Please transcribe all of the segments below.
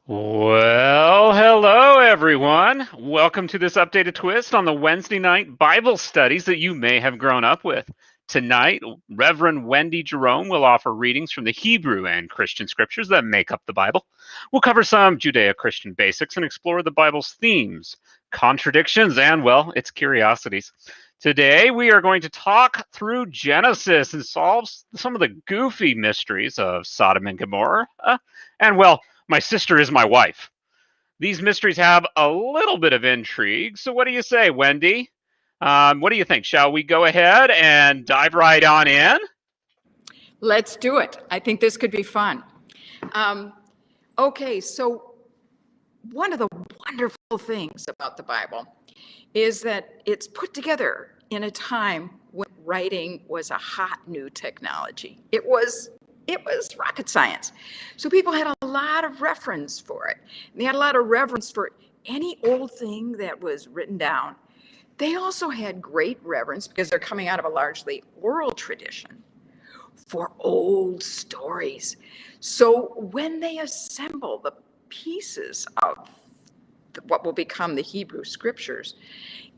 Well, hello everyone. Welcome to this updated twist on the Wednesday night Bible studies that you may have grown up with. Tonight, Reverend Wendy Jerome will offer readings from the Hebrew and Christian scriptures that make up the Bible. We'll cover some Judeo-Christian basics and explore the Bible's themes, contradictions, and, well, its curiosities. Today, we are going to talk through Genesis and solve some of the goofy mysteries of Sodom and Gomorrah. And, well, my sister is my wife. These mysteries have a little bit of intrigue. So what do you say, Wendy? What do you think? Shall we go ahead and dive right on in? Let's do it. I think this could be fun. Okay, so one of the wonderful things about the Bible is that it's put together in a time when writing was a hot new technology. It was rocket science. So people had a lot of reference for it. And they had a lot of reverence for any old thing that was written down. They also had great reverence, because they're coming out of a largely oral tradition, for old stories. So when they assemble the pieces of what will become the Hebrew scriptures,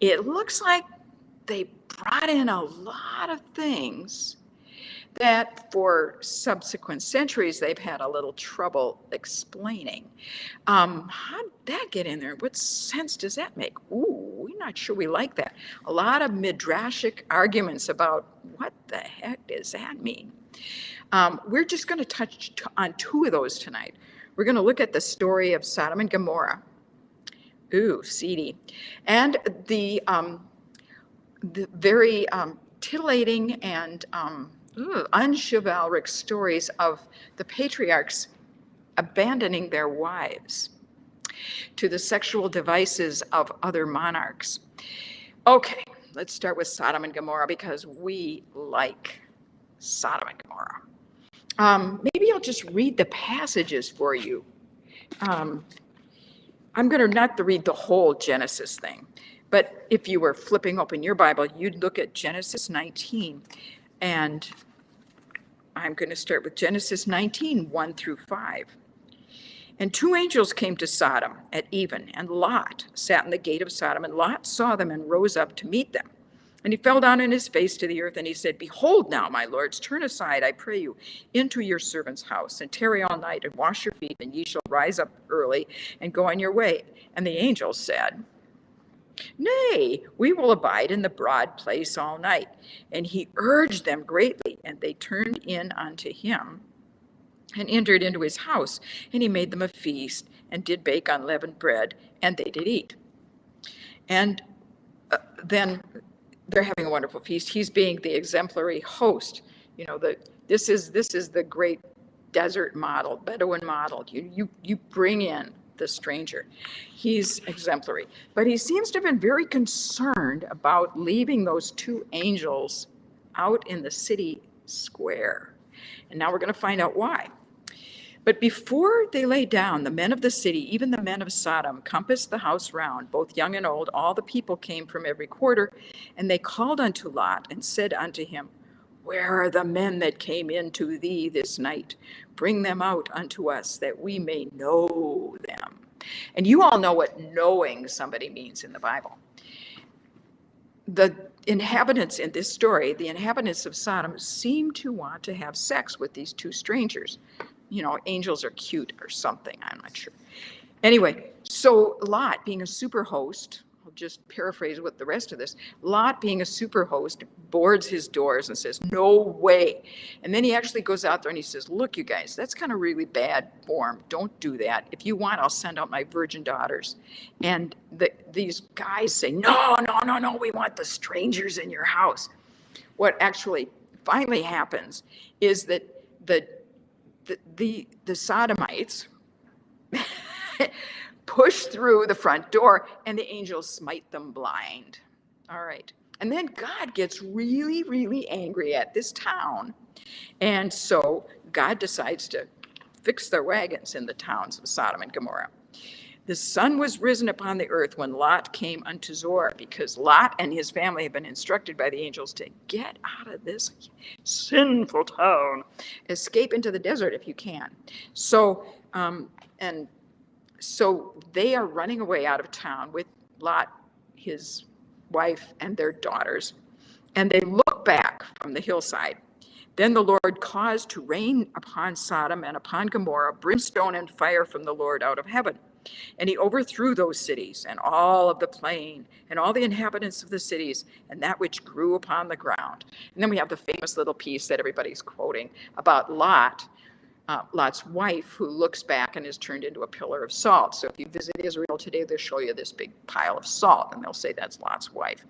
it looks like they brought in a lot of things that for subsequent centuries they've had a little trouble explaining. How did that get in there? What sense does that make? Ooh, we're not sure we like that. A lot of midrashic arguments about what the heck does that mean? We're just going to touch on two of those tonight. We're going to look at the story of Sodom and Gomorrah. Ooh, seedy. And the very titillating and unchivalric stories of the patriarchs abandoning their wives to the sexual devices of other monarchs. Okay, let's start with Sodom and Gomorrah, because we like Sodom and Gomorrah. Maybe I'll just read the passages for you. I'm going to not read the whole Genesis thing, but if you were flipping open your Bible, you'd look at Genesis 19, and I'm going to start with Genesis 19, 1 through 5. And two angels came to Sodom at even, and Lot sat in the gate of Sodom, and Lot saw them and rose up to meet them. And he fell down on his face to the earth, and he said, "Behold now, my lords, turn aside, I pray you, into your servant's house, and tarry all night, and wash your feet, and ye shall rise up early, and go on your way." And the angels said, "Nay, we will abide in the broad place all night." And he urged them greatly, and they turned in unto him, and entered into his house, and he made them a feast, and did bake unleavened bread, and they did eat. And then they're having a wonderful feast. He's being the exemplary host. You know, this is the great desert model, Bedouin model. You bring in the stranger. He's exemplary. But he seems to have been very concerned about leaving those two angels out in the city square. And now we're going to find out why. But before they lay down, the men of the city, even the men of Sodom, compassed the house round, both young and old. All the people came from every quarter, and they called unto Lot and said unto him, "Where are the men that came in to thee this night? Bring them out unto us, that we may know them." And you all know what knowing somebody means in the Bible. The inhabitants in this story, the inhabitants of Sodom, seem to want to have sex with these two strangers. You know, angels are cute or something, I'm not sure. Anyway, so Lot, being a super host, I'll just paraphrase what the rest of this, Lot, being a super host, boards his doors and says, "No way." And then he actually goes out there and he says, "Look, you guys, that's kind of really bad form. Don't do that. If you want, I'll send out my virgin daughters." And these guys say, no, we want the strangers in your house. What actually finally happens is that the Sodomites push through the front door, and the angels smite them blind. All right. And then God gets really, really angry at this town. And so God decides to fix their wagons in the towns of Sodom and Gomorrah. The sun was risen upon the earth when Lot came unto Zoar, because Lot and his family have been instructed by the angels to get out of this sinful town, escape into the desert if you can. So, and So they are running away out of town with Lot, his wife, and their daughters. And they look back from the hillside. Then the Lord caused to rain upon Sodom and upon Gomorrah brimstone and fire from the Lord out of heaven. And he overthrew those cities and all of the plain and all the inhabitants of the cities and that which grew upon the ground. And then we have the famous little piece that everybody's quoting about Lot, Lot's wife, who looks back and is turned into a pillar of salt. So if you visit Israel today, they'll show you this big pile of salt, and they'll say that's Lot's wife.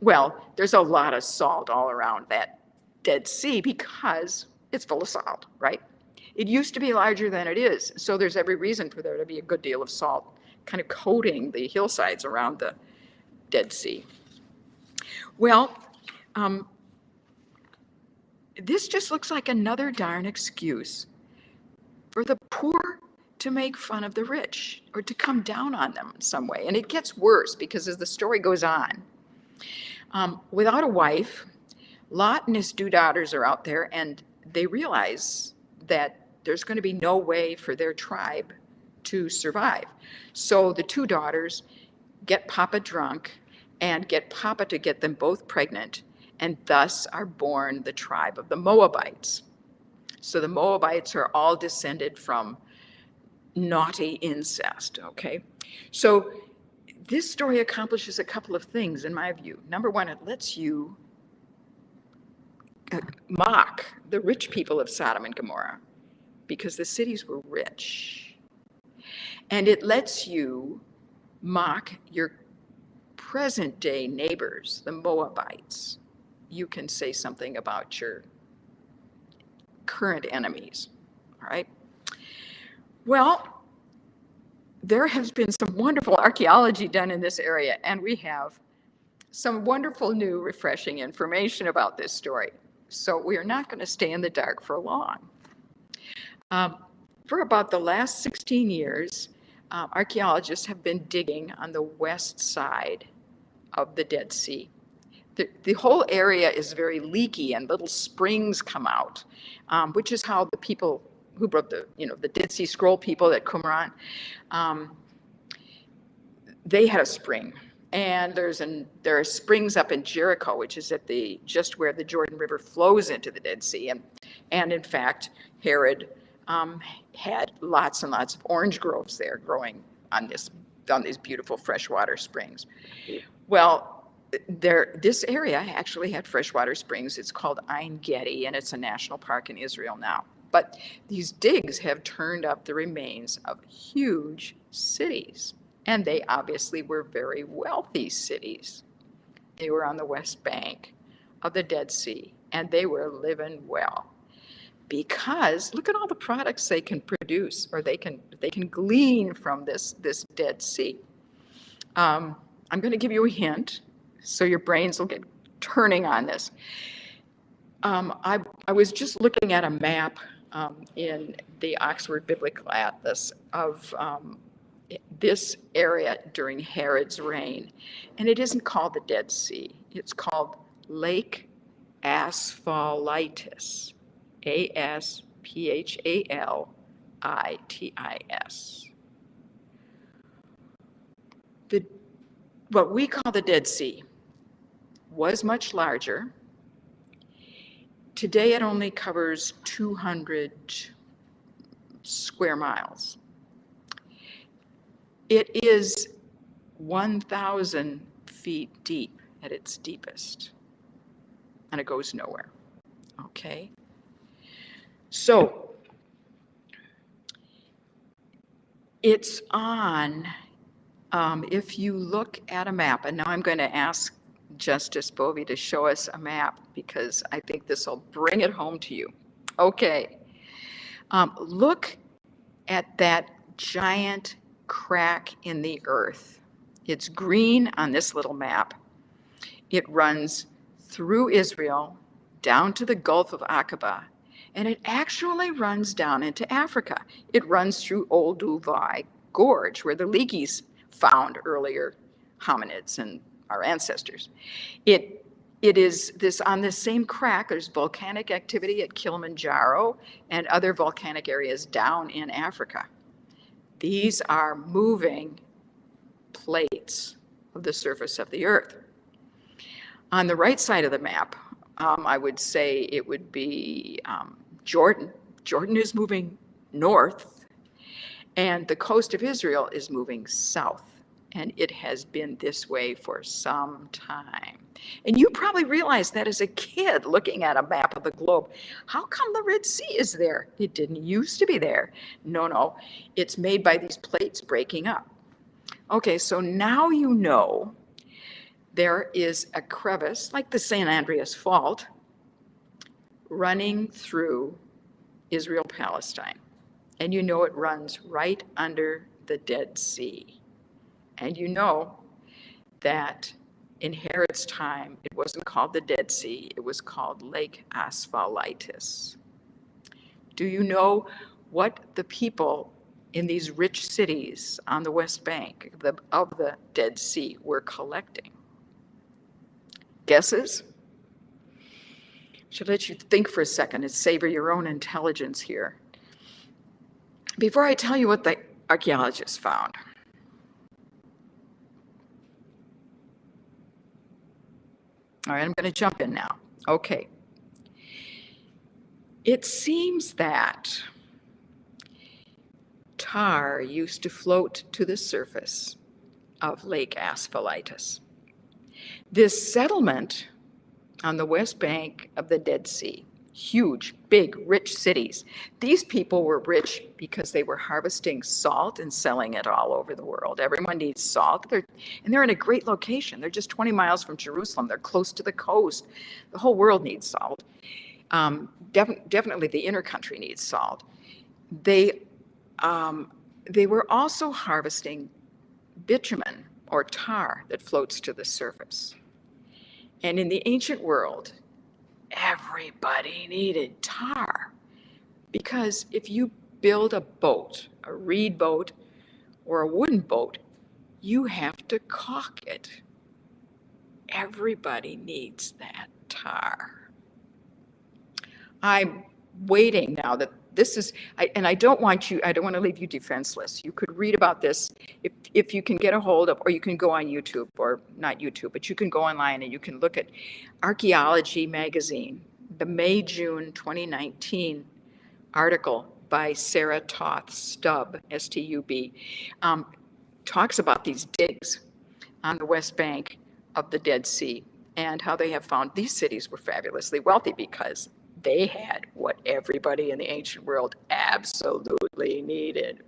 Well, there's a lot of salt all around that Dead Sea because it's full of salt, right? It used to be larger than it is, so there's every reason for there to be a good deal of salt kind of coating the hillsides around the Dead Sea. Well, this just looks like another darn excuse for the poor to make fun of the rich or to come down on them in some way. And it gets worse because as the story goes on, without a wife, Lot and his two daughters are out there, and they realize that there's going to be no way for their tribe to survive. So the two daughters get Papa drunk and get Papa to get them both pregnant, and thus are born the tribe of the Moabites. So the Moabites are all descended from naughty incest, okay? So this story accomplishes a couple of things in my view. Number one, it lets you mock the rich people of Sodom and Gomorrah because the cities were rich. And it lets you mock your present day neighbors, the Moabites. You can say something about your current enemies, all right? Well, there has been some wonderful archaeology done in this area, and we have some wonderful new refreshing information about this story. So we are not going to stay in the dark for long. For about the last 16 years, archaeologists have been digging on the west side of the Dead Sea. The whole area is very leaky and little springs come out, which is how the people who wrote the Dead Sea Scroll people at Qumran, they had a spring. And there are springs up in Jericho, which is at just where the Jordan River flows into the Dead Sea. And in fact, Herod had lots and lots of orange groves there growing on these beautiful freshwater springs. Well, this area actually had freshwater springs. It's called Ein Gedi, and it's a national park in Israel now. But these digs have turned up the remains of huge cities. And they obviously were very wealthy cities. They were on the west bank of the Dead Sea, and they were living well. Because look at all the products they can produce, or they can glean from this Dead Sea. I'm going to give you a hint, so your brains will get turning on this. I was just looking at a map in the Oxford Biblical Atlas of this area during Herod's reign, and it isn't called the Dead Sea. It's called Lake Asphaltitis, Asphaltitis. What we call the Dead Sea was much larger. Today it only covers 200 square miles. It is 1,000 feet deep at its deepest, and it goes nowhere, okay? So it's on, if you look at a map, and now I'm going to ask Justice Bovey to show us a map because I think this will bring it home to you. Okay, look at that giant crack in the earth. It's green on this little map. It runs through Israel down to the Gulf of Aqaba, and it actually runs down into Africa. It runs through Old Uvai Gorge, where the Leakeys found earlier hominids and our ancestors. It is this on this same crack. There's volcanic activity at Kilimanjaro and other volcanic areas down in Africa. These are moving plates of the surface of the earth. On the right side of the map, I would say it would be Jordan. Jordan is moving north, and the coast of Israel is moving south. And it has been this way for some time. And you probably realized that as a kid looking at a map of the globe. How come the Red Sea is there? It didn't used to be there. No, it's made by these plates breaking up. Okay, so now you know there is a crevice, like the San Andreas Fault, running through Israel-Palestine. And you know it runs right under the Dead Sea. And you know that in Herod's time, it wasn't called the Dead Sea, it was called Lake Asphaltitis. Do you know what the people in these rich cities on the West Bank of the Dead Sea were collecting? Guesses? Should let you think for a second and savor your own intelligence here. Before I tell you what the archaeologists found, all right, I'm going to jump in now. Okay. It seems that tar used to float to the surface of Lake Asphaltitis. This settlement on the west bank of the Dead Sea, huge, big, rich cities. These people were rich because they were harvesting salt and selling it all over the world. Everyone needs salt, and they're in a great location. They're just 20 miles from Jerusalem. They're close to the coast. The whole world needs salt. Definitely the inner country needs salt. They were also harvesting bitumen or tar that floats to the surface. And in the ancient world, everybody needed tar, because if you build a boat, a reed boat or a wooden boat, you have to caulk it. Everybody needs that tar. I'm waiting now that this is, and I don't want to leave you defenseless. You could read about this if you can get a hold of, or you can go on YouTube, or not YouTube, but you can go online and you can look at Archaeology Magazine, the May-June 2019 article by Sarah Toth Stubb, S-T-U-B, talks about these digs on the West Bank of the Dead Sea and how they have found these cities were fabulously wealthy because they had what everybody in the ancient world absolutely needed.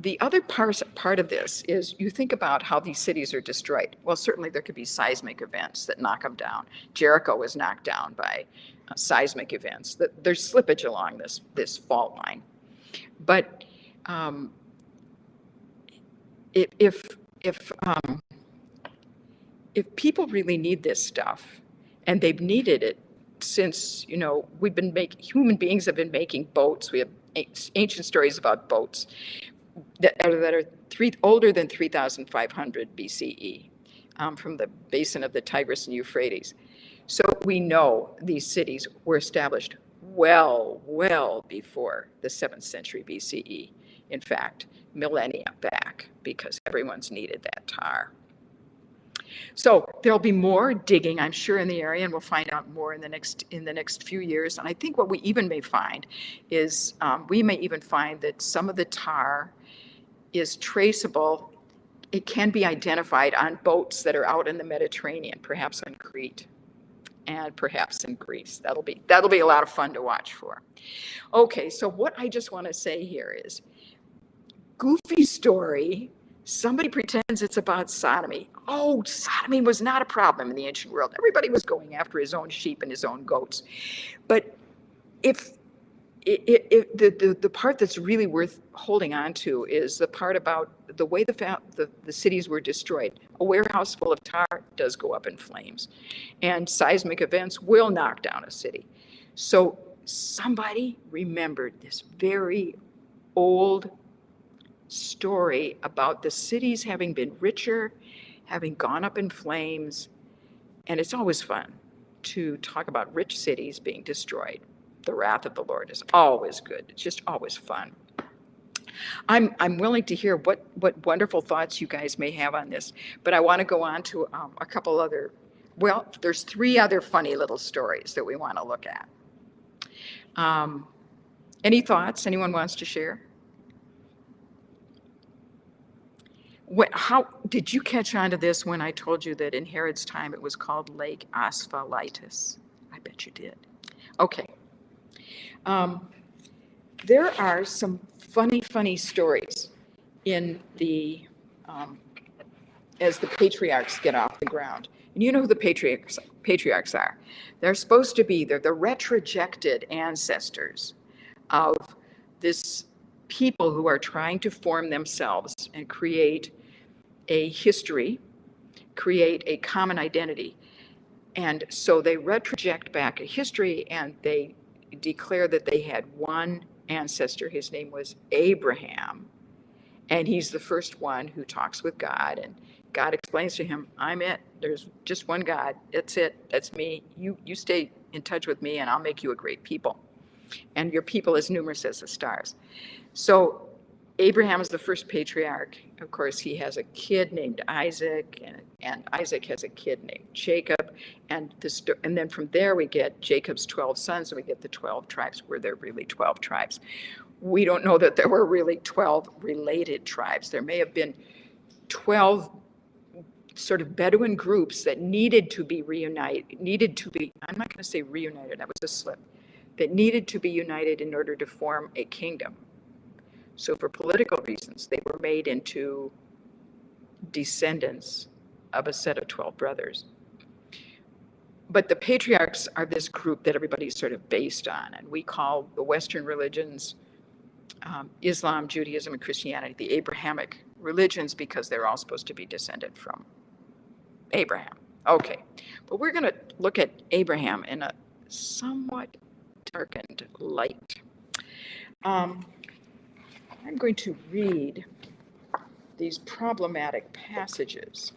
The other part of this is you think about how these cities are destroyed. Well, certainly there could be seismic events that knock them down. Jericho was knocked down by seismic events. There's slippage along this fault line. But if people really need this stuff, and they've needed it since, human beings have been making boats. We have ancient stories about boats that are older than 3,500 BCE, from the basin of the Tigris and Euphrates. So we know these cities were established well before the 7th century BCE. In fact, millennia back, because everyone's needed that tar. So there'll be more digging, I'm sure, in the area, and we'll find out more in the next few years. And I think what we even may find is we may even find that some of the tar is traceable. It can be identified on boats that are out in the Mediterranean, perhaps on Crete and perhaps in Greece. That'll be a lot of fun to watch for. Okay, so what I just want to say here is, goofy story. Somebody pretends it's about sodomy. Oh, sodomy was not a problem in the ancient world. Everybody was going after his own sheep and his own goats. But if the part that's really worth holding on to is the part about the way the cities were destroyed. A warehouse full of tar does go up in flames, and seismic events will knock down a city. So somebody remembered this very old story about the cities having been richer, having gone up in flames, and it's always fun to talk about rich cities being destroyed. The wrath of the Lord is always good. It's just always fun. I'm willing to hear what wonderful thoughts you guys may have on this, but I want to go on to a couple other, well, there's 3 other funny little stories that we want to look at. Any thoughts anyone wants to share? How did you catch on to this when I told you that in Herod's time it was called Lake Asphaltitis? I bet you did. Okay. There are some funny stories in the as the patriarchs get off the ground. And you know who the patriarchs are. They're supposed to be, they're the retrojected ancestors of this people who are trying to form themselves and create a history, create a common identity. And so they retroject back a history and they declare that they had one ancestor. His name was Abraham. And he's the first one who talks with God. And God explains to him, I'm it. There's just one God. That's it. That's me. You stay in touch with me and I'll make you a great people. And your people as numerous as the stars. So Abraham is the first patriarch. Of course, he has a kid named Isaac, and Isaac has a kid named Jacob. And then from there we get Jacob's 12 sons, and we get the 12 tribes. Were there really 12 tribes? We don't know that there were really 12 related tribes. There may have been 12 sort of Bedouin groups that needed to be reunited, I'm not going to say reunited, that was a slip, that needed to be united in order to form a kingdom. So for political reasons, they were made into descendants of a set of 12 brothers. But the patriarchs are this group that everybody's sort of based on, and we call the Western religions, Islam, Judaism, and Christianity, the Abrahamic religions, because they're all supposed to be descended from Abraham. Okay, but we're going to look at Abraham in a somewhat darkened light. I'm going to read these problematic passages.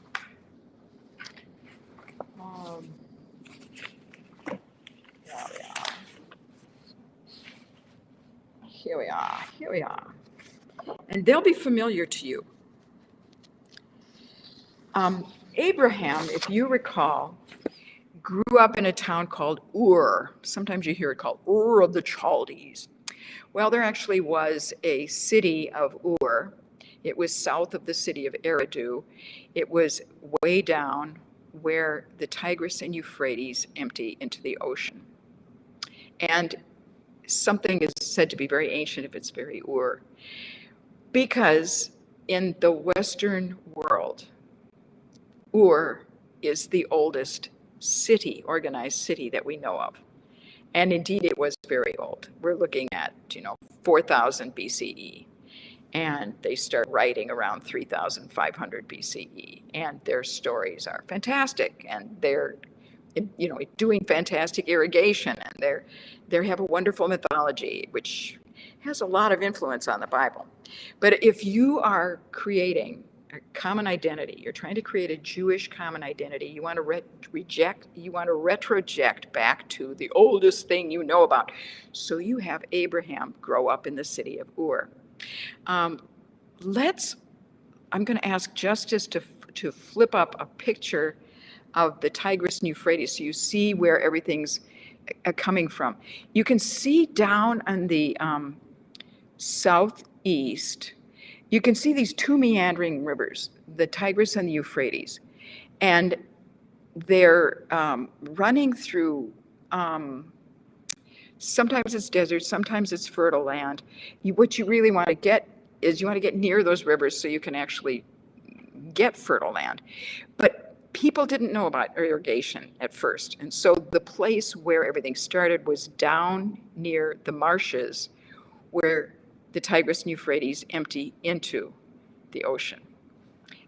Here we are. And they'll be familiar to you. Abraham, if you recall, grew up in a town called Ur. Sometimes you hear it called Ur of the Chaldees. Well, there actually was a city of Ur. It was south of the city of Eridu. It was way down where the Tigris and Euphrates empty into the ocean. And something is said to be very ancient if it's very Ur. Because in the Western world, Ur is the oldest city, organized city that we know of. And indeed, it was very old. We're looking at, 4,000 BCE. And they start writing around 3,500 BCE. And their stories are fantastic. And they're, doing fantastic irrigation. And they have a wonderful mythology, which has a lot of influence on the Bible. But if you are creating a common identity, you're trying to create a Jewish common identity, you want to retroject back to the oldest thing you know about. So you have Abraham grow up in the city of Ur. I'm going to ask Justice to flip up a picture of the Tigris and Euphrates so you see where everything's coming from. You can see down on the southeast, you can see these 2 meandering rivers, the Tigris and the Euphrates, and they're running through, sometimes it's desert, sometimes it's fertile land. What you really want to get is you want to get near those rivers so you can actually get fertile land. But people didn't know about irrigation at first, and so the place where everything started was down near the marshes where the Tigris and Euphrates empty into the ocean.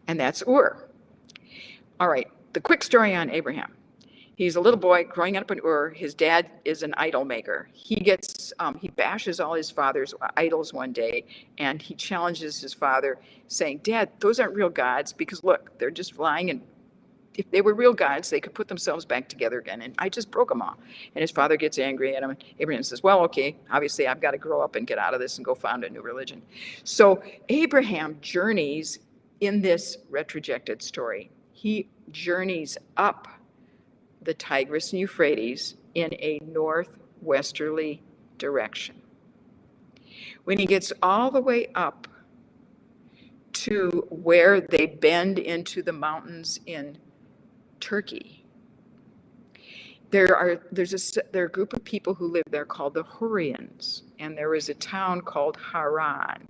And that's Ur. All right, the quick story on Abraham. He's a little boy growing up in Ur. His dad is an idol maker. He bashes all his father's idols one day, and he challenges his father, saying, Dad, those aren't real gods, because look, they're just lying if they were real gods, they could put themselves back together again. And I just broke them all. And his father gets angry at him. And Abraham says, well, okay, obviously I've got to grow up and get out of this and go found a new religion. So Abraham journeys in this retrojected story. He journeys up the Tigris and Euphrates in a northwesterly direction. When he gets all the way up to where they bend into the mountains in Turkey, there are a group of people who live there called the Hurrians, and there is a town called Haran.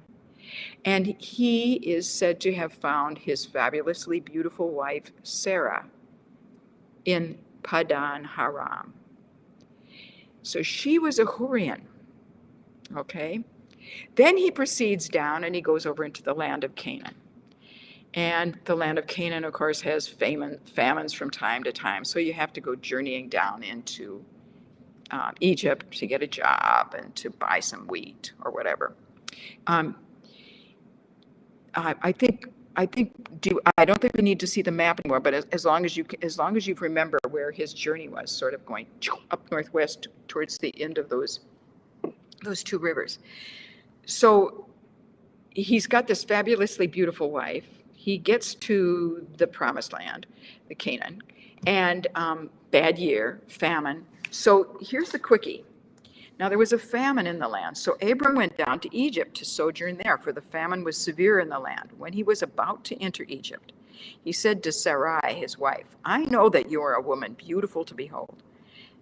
And he is said to have found his fabulously beautiful wife, Sarah, in Padan Haram. So she was a Hurrian, okay? Then he proceeds down and he goes over into the land of Canaan. And the land of Canaan, of course, has famines from time to time. So you have to go journeying down into Egypt to get a job and to buy some wheat or whatever. I don't think we need to see the map anymore, but as long as you remember where his journey was, sort of going up northwest towards the end of those two rivers. So he's got this fabulously beautiful wife. He gets to the promised land, the Canaan, and bad year, famine. So here's the quickie. Now there was a famine in the land, so Abram went down to Egypt to sojourn there, for the famine was severe in the land. When he was about to enter Egypt, he said to Sarai, his wife, I know that you are a woman beautiful to behold.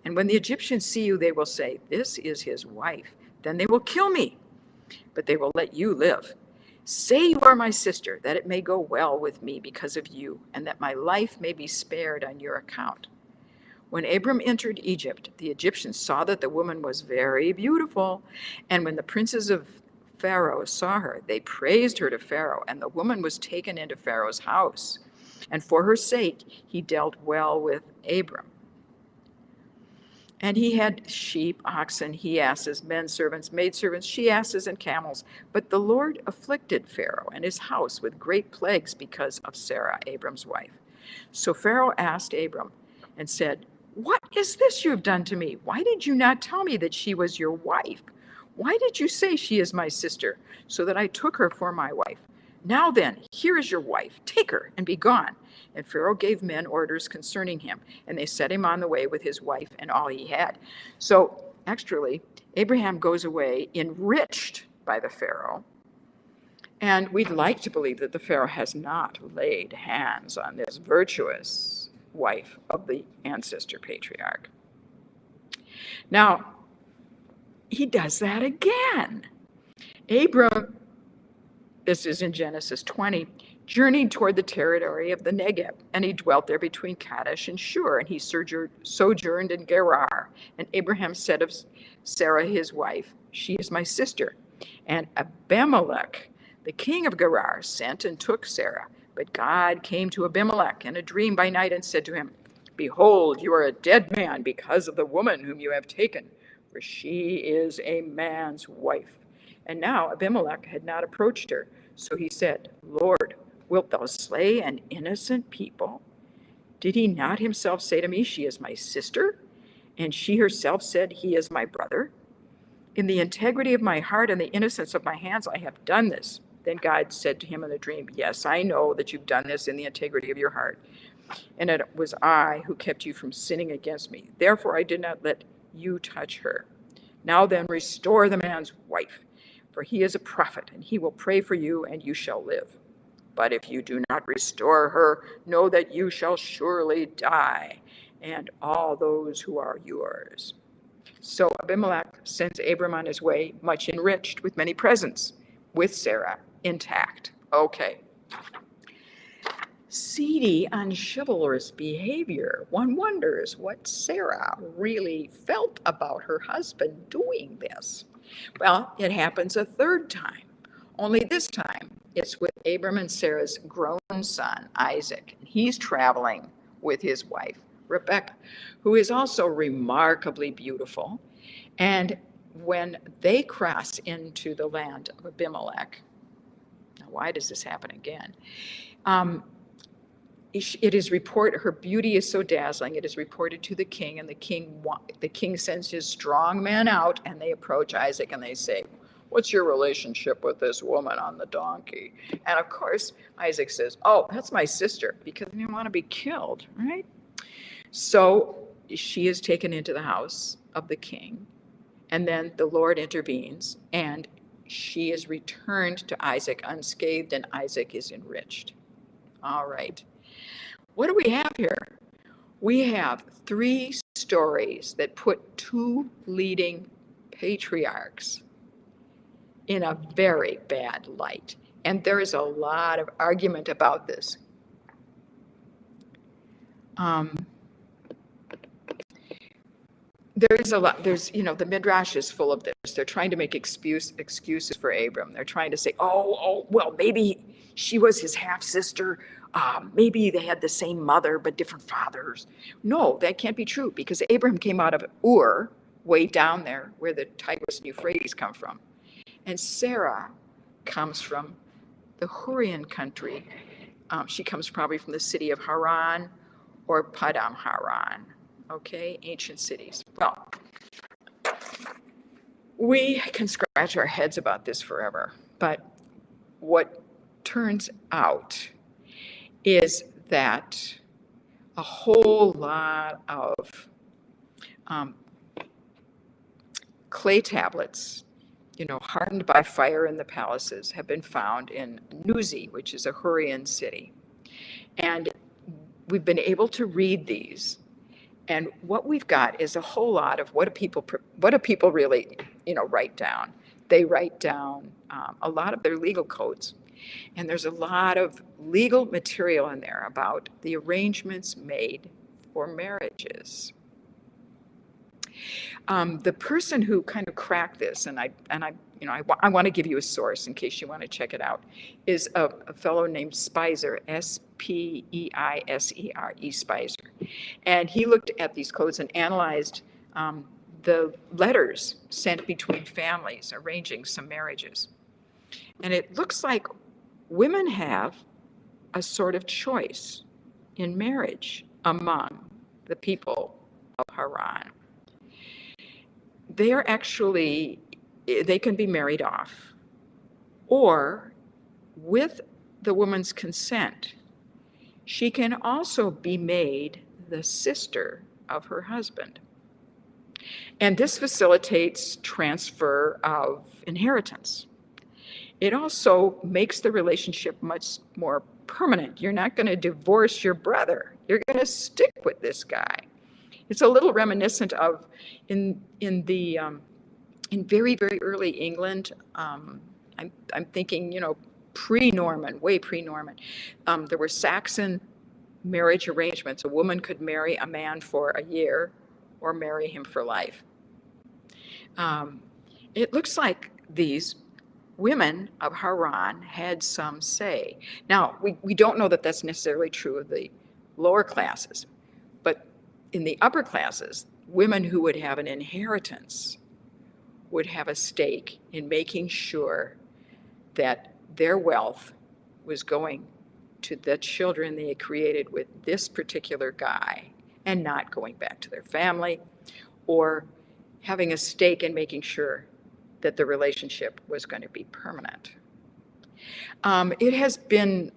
And when the Egyptians see you, they will say, this is his wife. Then they will kill me, but they will let you live. Say you are my sister, that it may go well with me because of you, and that my life may be spared on your account. When Abram entered Egypt, the Egyptians saw that the woman was very beautiful, and when the princes of Pharaoh saw her, they praised her to Pharaoh, and the woman was taken into Pharaoh's house. And for her sake, he dealt well with Abram. And he had sheep, oxen, he-asses, men servants, maidservants, she-asses, and camels. But the Lord afflicted Pharaoh and his house with great plagues because of Sarah, Abram's wife. So Pharaoh asked Abram and said, what is this you have done to me? Why did you not tell me that she was your wife? Why did you say she is my sister, so that I took her for my wife? Now then, here is your wife. Take her and be gone. And Pharaoh gave men orders concerning him, and they set him on the way with his wife and all he had. So, actually, Abraham goes away enriched by the Pharaoh. And we'd like to believe that the Pharaoh has not laid hands on this virtuous wife of the ancestor patriarch. Now, he does that again. Abram, this is in Genesis 20, journeyed toward the territory of the Negev, and he dwelt there between Kadesh and Shur, and he sojourned in Gerar. And Abraham said of Sarah his wife, she is my sister. And Abimelech, the king of Gerar, sent and took Sarah. But God came to Abimelech in a dream by night and said to him, behold, you are a dead man because of the woman whom you have taken, for she is a man's wife. And now Abimelech had not approached her. So he said, Lord, wilt thou slay an innocent people? Did he not himself say to me, she is my sister? And she herself said, he is my brother? In the integrity of my heart and the innocence of my hands, I have done this. Then God said to him in a dream, yes, I know that you've done this in the integrity of your heart. And it was I who kept you from sinning against me. Therefore, I did not let you touch her. Now then, restore the man's wife, for he is a prophet, and he will pray for you, and you shall live. But if you do not restore her, know that you shall surely die, and all those who are yours. So Abimelech sends Abram on his way, much enriched with many presents, with Sarah intact. Okay. Seedy, unchivalrous behavior. One wonders what Sarah really felt about her husband doing this. Well, it happens a third time. Only this time, it's with Abram and Sarah's grown son, Isaac. He's traveling with his wife, Rebecca, who is also remarkably beautiful. And when they cross into the land of Abimelech, now why does this happen again? it is reported, her beauty is so dazzling, it is reported to the king, and the king sends his strong men out, and they approach Isaac and they say, what's your relationship with this woman on the donkey? And of course, Isaac says, oh, that's my sister, because he didn't want to be killed, right? So she is taken into the house of the king, and then the Lord intervenes, and she is returned to Isaac unscathed, and Isaac is enriched. All right. What do we have here? We have 3 stories that put 2 leading patriarchs in a very bad light. And there is a lot of argument about this. There's a lot, the Midrash is full of this. They're trying to make excuses for Abram. They're trying to say, well, maybe she was his half-sister. Maybe they had the same mother, but different fathers. No, that can't be true, because Abram came out of Ur, way down there, where the Tigris and Euphrates come from. And Sarah comes from the Hurrian country. She comes probably from the city of Haran or Padam Haran. Okay, ancient cities. Well, we can scratch our heads about this forever, but what turns out is that a whole lot of clay tablets, hardened by fire in the palaces, have been found in Nuzi, which is a Hurrian city. And we've been able to read these. And what we've got is a whole lot of what do people really, write down? They write down a lot of their legal codes. And there's a lot of legal material in there about the arrangements made for marriages. The person who kind of cracked this, and I want to give you a source in case you want to check it out, is a fellow named Speiser, Speiser, Speiser. And he looked at these codes and analyzed the letters sent between families arranging some marriages. And it looks like women have a sort of choice in marriage among the people of Haran. They can be married off, or with the woman's consent, she can also be made the sister of her husband. And this facilitates transfer of inheritance. It also makes the relationship much more permanent. You're not going to divorce your brother. You're going to stick with this guy. It's a little reminiscent of in very, very early England. I'm thinking, pre-Norman, way pre-Norman. There were Saxon marriage arrangements. A woman could marry a man for a year or marry him for life. It looks like these women of Haran had some say. Now, we don't know that that's necessarily true of the lower classes, but in the upper classes, women who would have an inheritance would have a stake in making sure that their wealth was going to the children they had created with this particular guy and not going back to their family, or having a stake in making sure that the relationship was going to be permanent. It has been,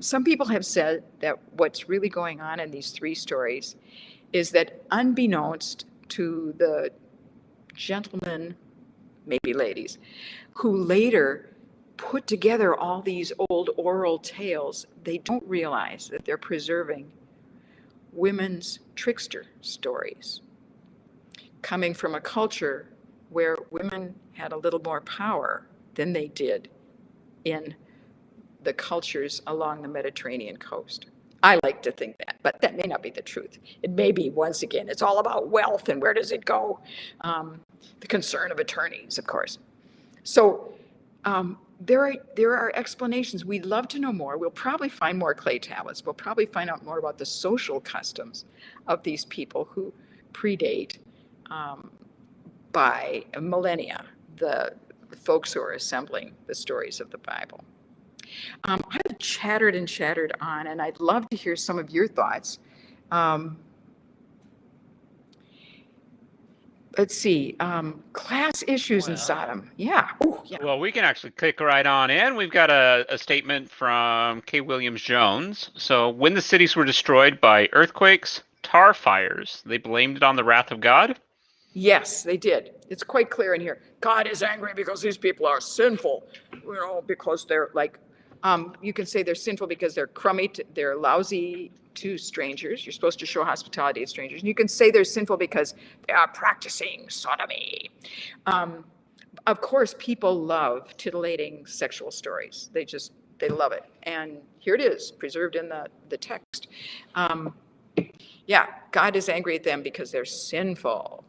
some people have said that what's really going on in these 3 stories is that unbeknownst to the gentlemen, maybe ladies, who later put together all these old oral tales, they don't realize that they're preserving women's trickster stories, coming from a culture where women had a little more power than they did in the cultures along the Mediterranean coast. I like to think that, but that may not be the truth. It may be, once again, it's all about wealth and where does it go? The concern of attorneys, of course. So there are explanations. We'd love to know more. We'll probably find more clay tablets. We'll probably find out more about the social customs of these people who predate by millennia the folks who are assembling the stories of the Bible. I've chattered and chattered on, and I'd love to hear some of your thoughts. Let's see, class issues in Sodom. Yeah. Ooh, yeah. Well, we can actually click right on in. We've got a statement from K. Williams Jones. So, when the cities were destroyed by earthquakes, tar fires, they blamed it on the wrath of God? Yes, they did. It's quite clear in here. God is angry because these people are sinful, because they're like, you can say they're sinful because they're crummy, they're lousy to strangers. You're supposed to show hospitality to strangers. And you can say they're sinful because they are practicing sodomy. Of course, people love titillating sexual stories. They love it. And here it is, preserved in the text. Yeah, God is angry at them because they're sinful.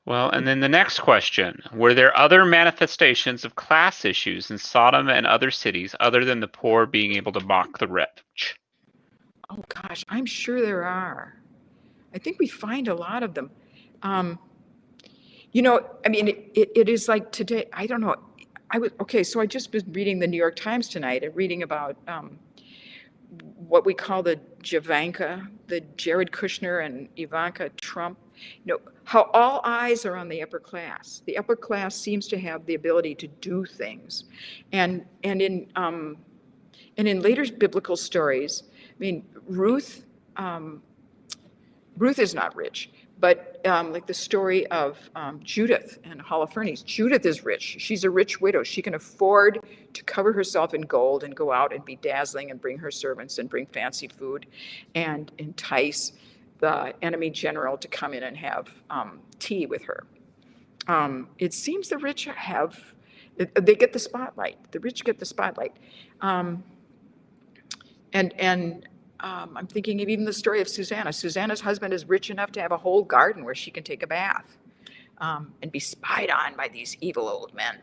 Well, and then the next question, were there other manifestations of class issues in Sodom and other cities other than the poor being able to mock the rich? Oh gosh, I'm sure there are. I think we find a lot of them. I mean, it is like today, I don't know. So I just was reading the New York Times tonight and reading about what we call the Javanka, the Jared Kushner and Ivanka Trump, how all eyes are on the upper class. The upper class seems to have the ability to do things. And in later biblical stories, I mean, Ruth is not rich, but like the story of Judith and Holofernes. Judith is rich. She's a rich widow. She can afford to cover herself in gold and go out and be dazzling and bring her servants and bring fancy food and entice the enemy general to come in and have tea with her. It seems the rich they get the spotlight. The rich get the spotlight. I'm thinking of even the story of Susanna. Susanna's husband is rich enough to have a whole garden where she can take a bath and be spied on by these evil old men.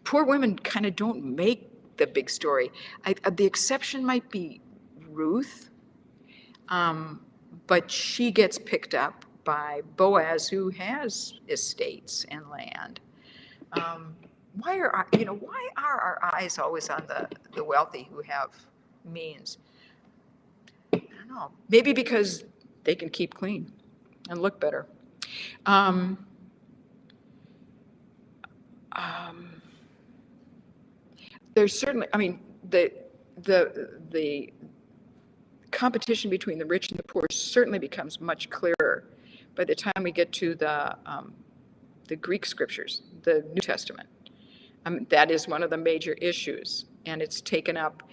Poor women kind of don't make the big story. The exception might be Ruth, but she gets picked up by Boaz, who has estates and land. Why are our eyes always on the wealthy who have means? I don't know. Maybe because they can keep clean and look better. There's certainly, I mean, the competition between the rich and the poor certainly becomes much clearer by the time we get to the Greek scriptures, the New Testament. That is one of the major issues, and it's taken up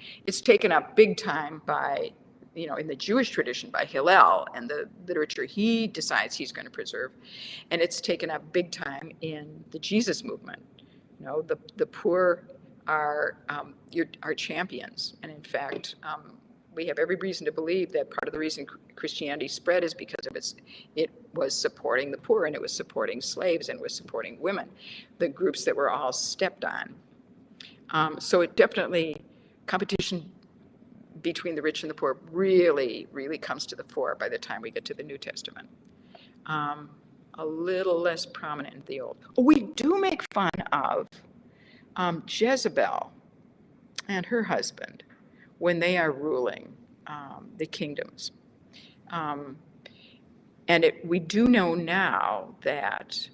big time by, in the Jewish tradition by Hillel and the literature he decides he's going to preserve, and it's taken up big time in the Jesus movement. The poor are champions, and in fact, we have every reason to believe that part of the reason Christianity spread is because of it was supporting the poor, and it was supporting slaves, and it was supporting women, the groups that were all stepped on. So it definitely, competition between the rich and the poor really, really comes to the fore by the time we get to the New Testament. A little less prominent in the Old. We do make fun of Jezebel and her husband when they are ruling the kingdoms. And we do know now that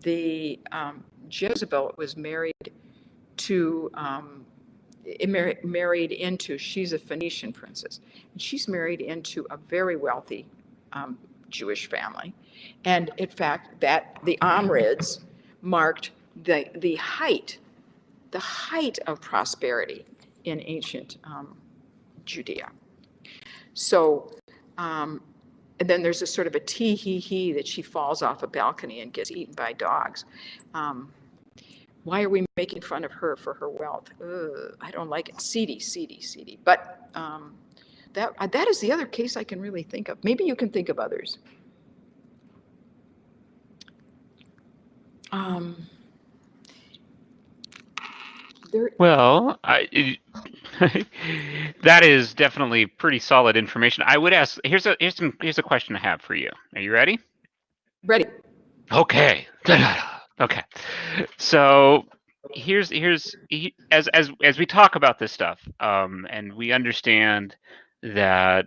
the Jezebel was married to, she's a Phoenician princess, and she's married into a very wealthy Jewish family. And in fact, that the Omrids marked the height of prosperity in ancient Judea. So, and then there's a sort of a tee-hee-hee that she falls off a balcony and gets eaten by dogs. Why are we making fun of her for her wealth? I don't like it. Seedy. But that is the other case I can really think of. Maybe you can think of others. Well, that is definitely pretty solid information. I would ask, here's a question I have for you. Are you ready? Ready. Okay. Okay. So As we talk about this stuff, and we understand that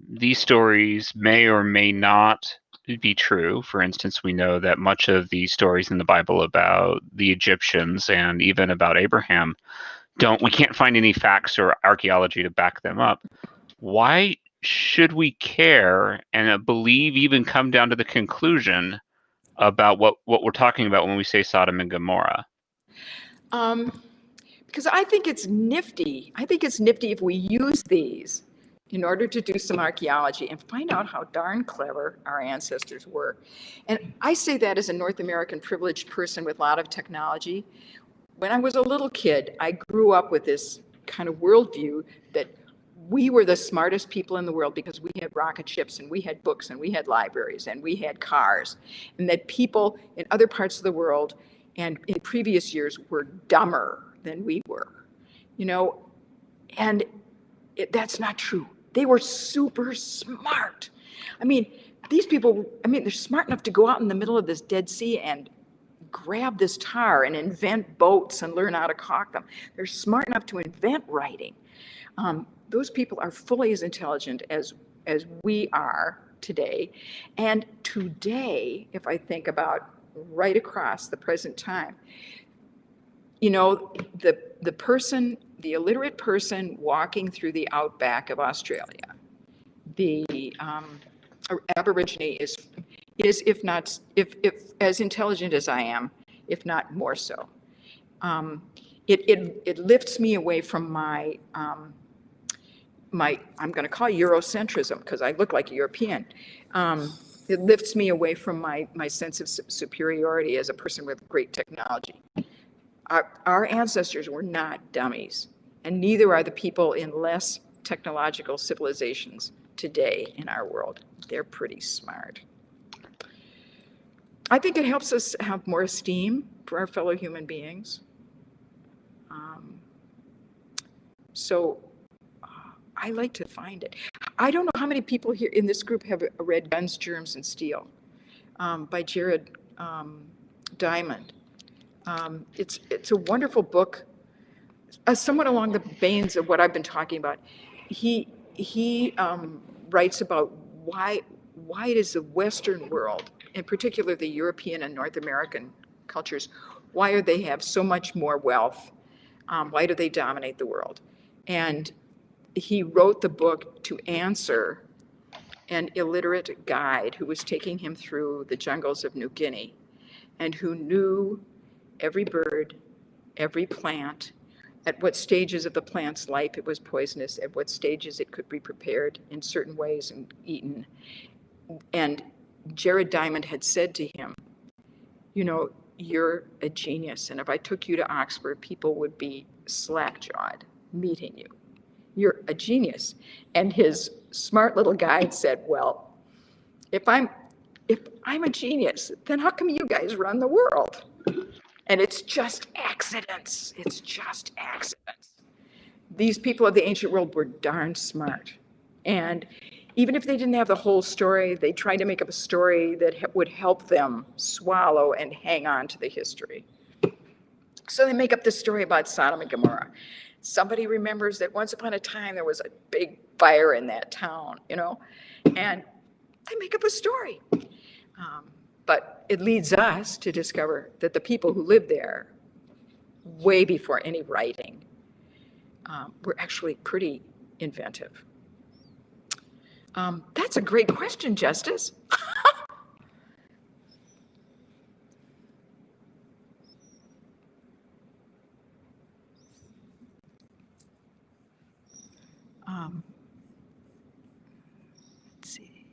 these stories may or may not be true. For instance, we know that much of the stories in the Bible about the Egyptians and even about Abraham we can't find any facts or archaeology to back them up. Why should we care and believe, even come down to the conclusion about what we're talking about when we say Sodom and Gomorrah? Because I think it's nifty. I think it's nifty if we use these in order to do some archaeology and find out how darn clever our ancestors were. And I say that as a North American privileged person with a lot of technology. When I was a little kid, I grew up with this kind of worldview that we were the smartest people in the world because we had rocket ships and we had books and we had libraries and we had cars, and that people in other parts of the world and in previous years were dumber than we were, and that's not true. They were super smart. I mean, these people, they're smart enough to go out in the middle of this Dead Sea and grab this tar and invent boats and learn how to caulk them. They're smart enough to invent writing. Those people are fully as intelligent as we are today. And today, if I think about right across the present time, the illiterate person walking through the outback of Australia, the Aborigine is if as intelligent as I am, if not more so. It lifts me away from my I'm going to call it Eurocentrism because I look like a European. It lifts me away from my sense of superiority as a person with great technology. Our ancestors were not dummies, and neither are the people in less technological civilizations today in our world. They're pretty smart. I think it helps us have more esteem for our fellow human beings. So I like to find it. I don't know how many people here in this group have read Guns, Germs, and Steel by Jared Diamond. It's a wonderful book, somewhat along the veins of what I've been talking about. He writes about why does the Western world, in particular the European and North American cultures, why do they have so much more wealth? Why do they dominate the world? And he wrote the book to answer an illiterate guide who was taking him through the jungles of New Guinea and who knew every bird, every plant, at what stages of the plant's life it was poisonous, at what stages it could be prepared in certain ways and eaten. And Jared Diamond had said to him, you're a genius, and if I took you to Oxford, people would be slack-jawed meeting you. You're a genius. And his smart little guide said, well, if I'm a genius, then how come you guys run the world? And it's just accidents. It's just accidents. These people of the ancient world were darn smart. And even if they didn't have the whole story, they tried to make up a story that would help them swallow and hang on to the history. So they make up this story about Sodom and Gomorrah. Somebody remembers that once upon a time there was a big fire in that town, and they make up a story. But it leads us to discover that the people who lived there, way before any writing, were actually pretty inventive. That's a great question, Justice. Let's see.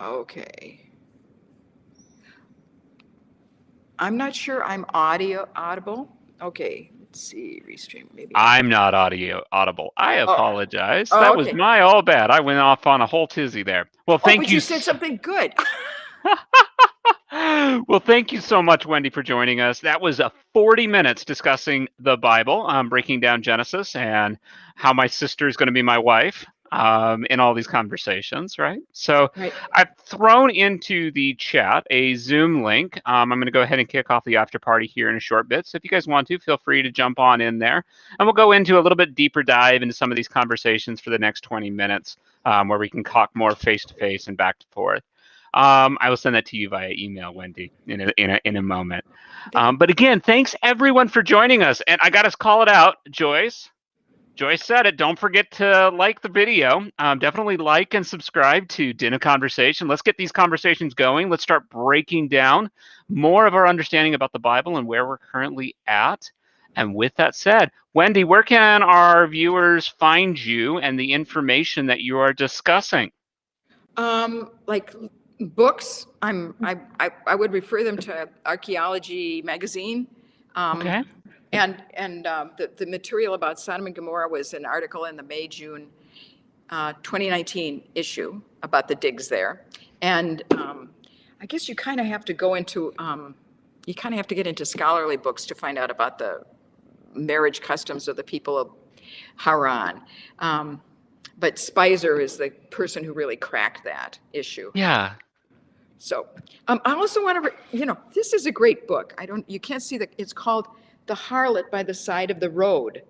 Okay. I'm not sure I'm audible. Okay, let's see, restream maybe. I'm not audible. I apologize. Oh, that okay. was my all bad. I went off on a whole tizzy there. Well, thank but you said something good. Well, thank you so much, Wendy, for joining us. That was 40 minutes discussing the Bible, breaking down Genesis and how my sister is going to be my wife in all these conversations, right? So Right. I've thrown into the chat a Zoom link. I'm going to go ahead and kick off the after party here in a short bit. So if you guys want to, feel free to jump on in there. And we'll go into a little bit deeper dive into some of these conversations for the next 20 minutes where we can talk more face-to-face and back and forth. I will send that to you via email, Wendy, in a moment. But again, thanks everyone for joining us. And I got to call it out, Joyce. Joyce said it. Don't forget to like the video. Definitely like and subscribe to Dinner Conversation. Let's get these conversations going. Let's start breaking down more of our understanding about the Bible and where we're currently at. And with that said, Wendy, where can our viewers find you and the information that you are discussing? Like books, I would refer them to Archaeology magazine. Okay. And the material about Sodom and Gomorrah was an article in the May-June 2019 issue about the digs there. And I guess you kind of have to go into, you kind of have to get into scholarly books to find out about the marriage customs of the people of Haran. But Spicer is the person who really cracked that issue. Yeah. So I also want to, this is a great book. You can't see it's called The Harlot by the Side of the Road.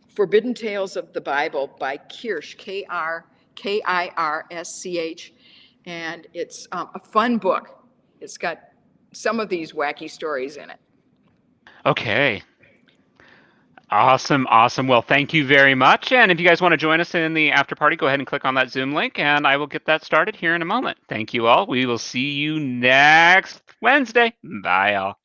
Forbidden Tales of the Bible by Kirsch, Kirsch. And it's a fun book. It's got some of these wacky stories in it. Okay. Awesome. Well, thank you very much. And if you guys want to join us in the after party, go ahead and click on that Zoom link and I will get that started here in a moment. Thank you all. We will see you next Wednesday. Bye, all.